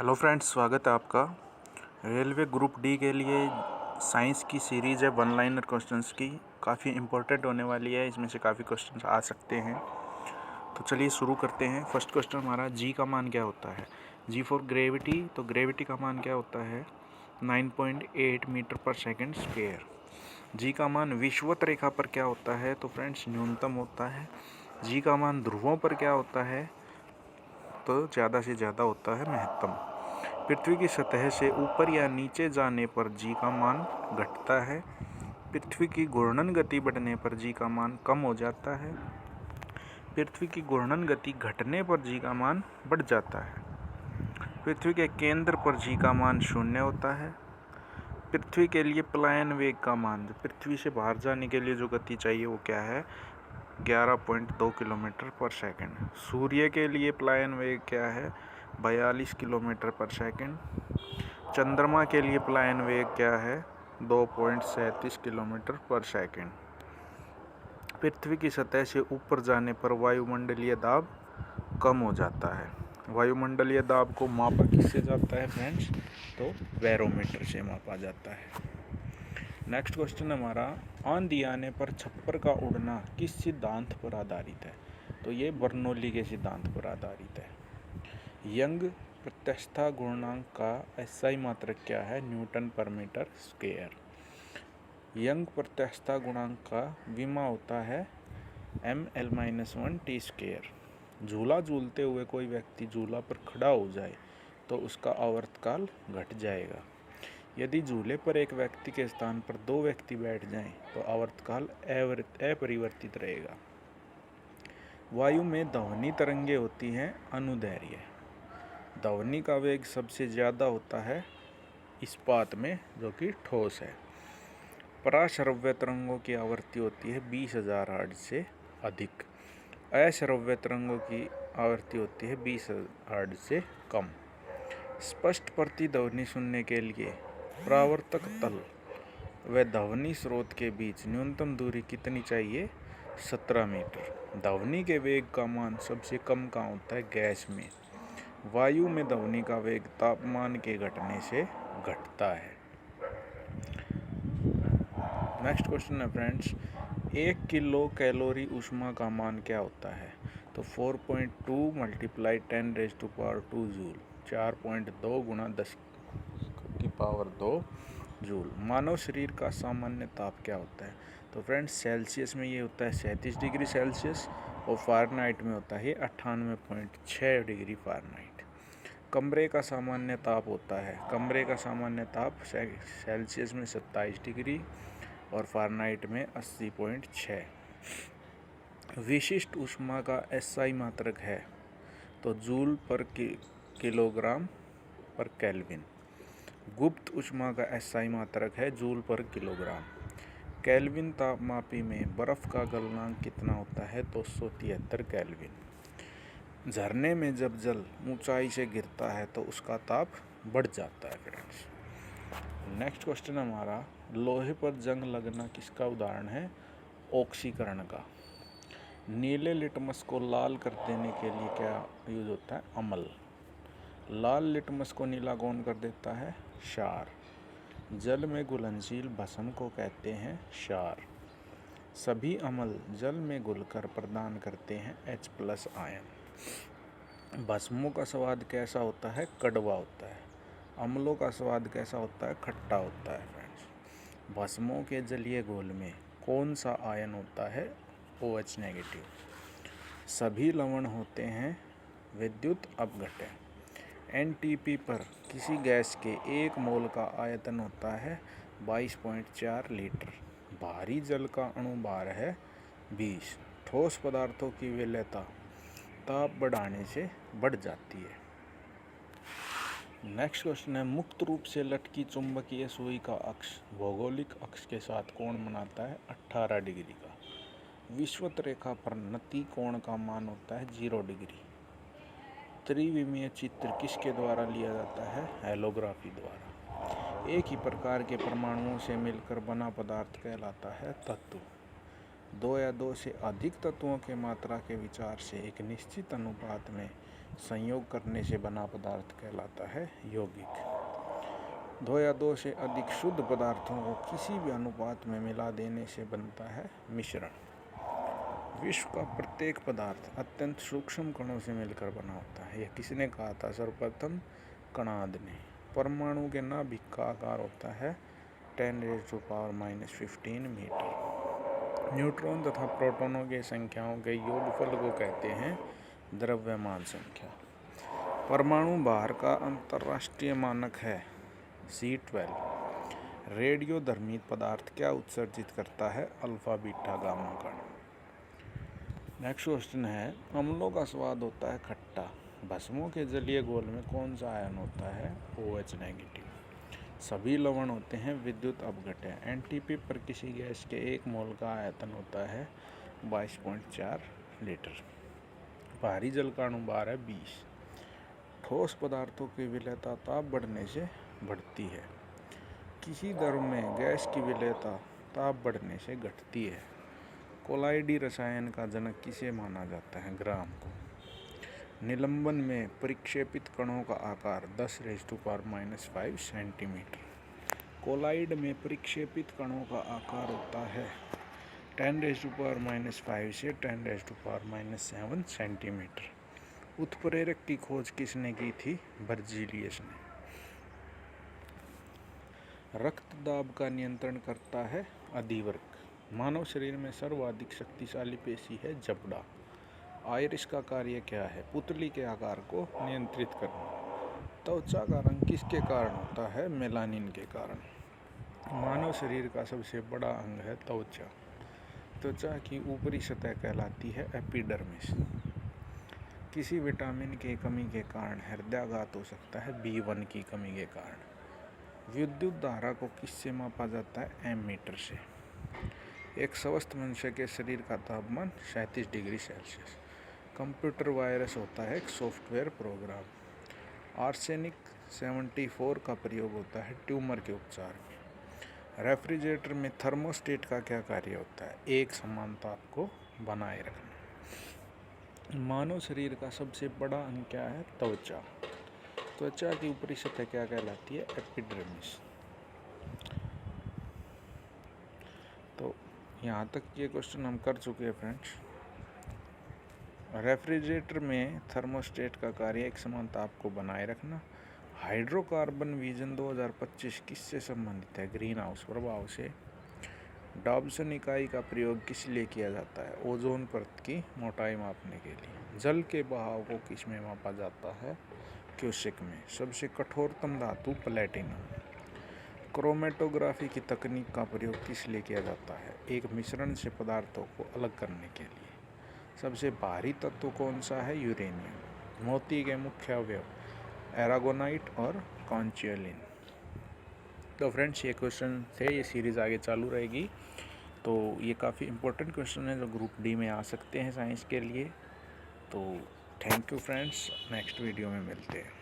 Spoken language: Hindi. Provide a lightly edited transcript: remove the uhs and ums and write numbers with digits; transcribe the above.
हेलो फ्रेंड्स, स्वागत है आपका। रेलवे ग्रुप डी के लिए साइंस की सीरीज़ है वन लाइनर क्वेश्चंस की। काफ़ी इम्पोर्टेंट होने वाली है, इसमें से काफ़ी क्वेश्चंस आ सकते हैं। तो चलिए शुरू करते हैं। फर्स्ट क्वेश्चन हमारा, जी का मान क्या होता है। जी फॉर ग्रेविटी, तो ग्रेविटी का मान क्या होता है 9.8 मीटर पर सेकेंड स्क्वेयर। जी का मान विषुवत रेखा पर क्या होता है, तो फ्रेंड्स न्यूनतम होता है। जी का मान ध्रुवों पर क्या होता है, तो ज़्यादा से ज़्यादा होता है महत्तम। पृथ्वी की सतह से ऊपर या नीचे जाने पर जी का मान घटता है। पृथ्वी की घूर्णन गति बढ़ने पर जी का मान कम हो जाता है। पृथ्वी की घूर्णन गति घटने पर जी का मान बढ़ जाता है। पृथ्वी के केंद्र पर जी का मान 0 होता है। पृथ्वी के लिए पलायन वेग का मान, पृथ्वी से बाहर जाने के लिए जो गति चाहिए वो क्या है 11.2 किलोमीटर पर सेकंड। सूर्य के लिए पलायन वेग क्या है 42 किलोमीटर पर सेकंड। चंद्रमा के लिए पलायन वेग क्या है 2.37 किलोमीटर पर सेकंड। पृथ्वी की सतह से ऊपर जाने पर वायुमंडलीय दाब कम हो जाता है। वायुमंडलीय दाब को मापा किससे जाता है फ्रेंड्स, तो बैरोमीटर से मापा जाता है। नेक्स्ट क्वेश्चन हमारा, आंधी आने पर छप्पर का उड़ना किस सिद्धांत पर आधारित है, तो ये बर्नौली के सिद्धांत पर आधारित है। यंग प्रत्यक्षता गुणांक का एसआई मात्रक क्या है न्यूटन पर मीटर स्क्वायर। यंग प्रत्यक्षता गुणांक का विमा होता है ml-1 t²। झूला झूलते हुए कोई व्यक्ति झूला पर खड़ा हो जाए तो उसका आवर्तकाल घट जाएगा। यदि झूले पर एक व्यक्ति के स्थान पर 2 व्यक्ति बैठ जाएं तो आवर्तकाल अपरिवर्तित रहेगा। वायु में ध्वनि तरंगे होती हैं अनुदैर्घ्य। ध्वनि का वेग सबसे ज़्यादा होता है इस्पात में, जो कि ठोस है। पराश्रव्य तरंगों की आवृत्ति होती है 20,000 हर्ट्ज से अधिक। अश्रव्य तरंगों की आवृत्ति होती है 20 हर्ट्ज से कम। स्पष्ट प्रतिध्वनि सुनने के लिए परावर्तक तल व ध्वनि स्रोत के बीच न्यूनतम दूरी कितनी चाहिए 17 मीटर। ध्वनि के वेग का मान सबसे कम कहाँ होता है गैस में। वायु में ध्वनि का वेग तापमान के घटने से घटता है। नेक्स्ट क्वेश्चन है फ्रेंड्स, 1 किलो कैलोरी ऊष्मा का मान क्या होता है, तो 4.2 × 10⁻² जूल, 4.2 × 10⁻² जूल। मानव शरीर का सामान्य ताप क्या होता है, तो फ्रेंड्स सेल्सियस में ये होता है 37 डिग्री सेल्सियस और फ़ारेनहाइट में होता है 98.6 डिग्री फ़ारेनहाइट। कमरे का सामान्य ताप होता है, कमरे का सामान्य ताप सेल्सियस में 27 डिग्री और फ़ारेनहाइट में 80.6। विशिष्ट ऊष्मा का एसआई मात्रक है, तो जूल पर किलोग्राम पर केल्विन। गुप्त ऊष्मा का एसआई मात्रक है जूल पर किलोग्राम। केल्विन तापमापी में बर्फ़ का गलनांक कितना होता है 273 केल्विन। झरने में जब जल ऊंचाई से गिरता है तो उसका ताप बढ़ जाता है फ्रेंड्स। नेक्स्ट क्वेश्चन हमारा, लोहे पर जंग लगना किसका उदाहरण है ऑक्सीकरण का। नीले लिटमस को लाल कर देने के लिए क्या यूज होता है अम्ल। लाल लिटमस को नीला कौन कर देता है क्षार। जल में घुलनशील भस्म को कहते हैं क्षार। सभी अम्ल जल में घुलकर प्रदान करते हैं H+ आयन। भस्मों का स्वाद कैसा होता है कड़वा होता है। अम्लों का स्वाद कैसा होता है खट्टा होता है फ्रेंड्स। भस्मों के जलीय घोल में कौन सा आयन होता है OH-। सभी लवण होते हैं विद्युत अपघट्य। NTP पर किसी गैस के 1 मोल का आयतन होता है 22.4 लीटर। भारी जल का अणु भार है 20। ठोस पदार्थों की विलेयता ताप बढ़ाने से बढ़ जाती है। नेक्स्ट क्वेश्चन है, मुक्त रूप से लटकी चुंबकीय सुई का अक्ष भौगोलिक अक्ष के साथ कोण बनाता है 18 डिग्री का। विषुवत रेखा पर नति कोण का मान होता है 0 डिग्री। त्रिविमीय चित्र किसके द्वारा लिया जाता है हेलोग्राफी द्वारा। एक ही प्रकार के परमाणुओं से मिलकर बना पदार्थ कहलाता है तत्व। 2 या 2 से अधिक तत्वों के मात्रा के विचार से एक निश्चित अनुपात में संयोग करने से बना पदार्थ कहलाता है यौगिक। 2 या 2 से अधिक शुद्ध पदार्थों को किसी भी अनुपात में मिला देने से बनता है मिश्रण। विश्व का प्रत्येक पदार्थ अत्यंत सूक्ष्म कणों से मिलकर बना होता है। यह किसने कहा था? सर्वप्रथम कणाद ने। परमाणु के नाभिक का आकार होता है 10⁻⁻15 मीटर। न्यूट्रॉन तथा प्रोटॉनों के संख्याओं के योगफल को कहते हैं द्रव्यमान संख्या। परमाणु भार का अंतर्राष्ट्रीय मानक है C12। रेडियोधर्मी पदार्थ क्या उत्सर्जित करता है? अल्फा बीटा गामा कण। नेक्स्ट क्वेश्चन है, अम्लों का स्वाद होता है खट्टा। भस्मों के जलीय घोल में कौन सा आयन होता है? OH negative. सभी लवण होते हैं विद्युत अपघट्य। एनटीपी पर किसी गैस के 1 मोल का आयतन होता है 22.4 लीटर। भारी जल का अणुभार है 20। ठोस पदार्थों की विलेयता ताप बढ़ने से बढ़ती है। किसी द्रव में गैस की विलेयता ताप बढ़ने से घटती है। कोलाइडी रसायन का जनक किसे माना जाता है? ग्राम को। निलंबन में परिक्षेपित कणों का आकार 10⁻⁻5 सेंटीमीटर। कोलाइड में परिक्षेपित कणों का आकार होता है 10⁻⁻5 से 10⁻⁻7 सेंटीमीटर। उत्प्रेरक की खोज किसने की थी? बर्जीलियस ने। रक्त दाब का नियंत्रण करता है अधिवर्ग। मानव शरीर में सर्वाधिक शक्तिशाली पेशी है जबड़ा। आइरिस का कार्य क्या है? पुतली के आकार को नियंत्रित करना। त्वचा का रंग किसके कारण होता है? मेलानिन के कारण। मानव शरीर का सबसे बड़ा अंग है त्वचा। त्वचा की ऊपरी सतह कहलाती है एपिडर्मिस। किसी विटामिन की कमी के कारण हृदयाघात हो सकता है? B1 की कमी के कारण। विद्युत धारा को किससे मापा जाता है? एमीटर से। एक स्वस्थ मनुष्य के शरीर का तापमान 37 डिग्री सेल्सियस। कंप्यूटर वायरस होता है एक सॉफ्टवेयर प्रोग्राम। आर्सेनिक 74 का प्रयोग होता है ट्यूमर के उपचार में। रेफ्रिजरेटर में थर्मोस्टेट का क्या कार्य होता है? एक समान ताप को बनाए रखना। मानव शरीर का सबसे बड़ा अंग क्या है? त्वचा। त्वचा की ऊपरी सतह क्या कहलाती है? एपिडर्मिस। तो यहाँ तक ये क्वेश्चन हम कर चुके हैं फ्रेंड्स। रेफ्रिजरेटर में थर्मोस्टेट का कार्य एक समान ताप को बनाए रखना। हाइड्रोकार्बन विजन 2025 किससे संबंधित है? ग्रीन हाउस प्रभाव से। डॉब्सन इकाई का प्रयोग किस लिए किया जाता है? ओजोन परत की मोटाई मापने के लिए। जल के बहाव को किस में मापा जाता है? क्यूसेक में। सबसे कठोरतम धातु प्लैटिनम। क्रोमेटोग्राफी की तकनीक का प्रयोग किस लिए किया जाता है? एक मिश्रण से पदार्थों को अलग करने के लिए। सबसे भारी तत्व कौन सा है? यूरेनियम। मोती के मुख्य अवयव एरागोनाइट और कॉन्चियोलिन। तो फ्रेंड्स ये क्वेश्चन थे, ये सीरीज़ आगे चालू रहेगी। तो ये काफ़ी इम्पोर्टेंट क्वेश्चन है जो ग्रुप डी में आ सकते हैं साइंस के लिए। तो thank you friends, next video में मिलते हैं।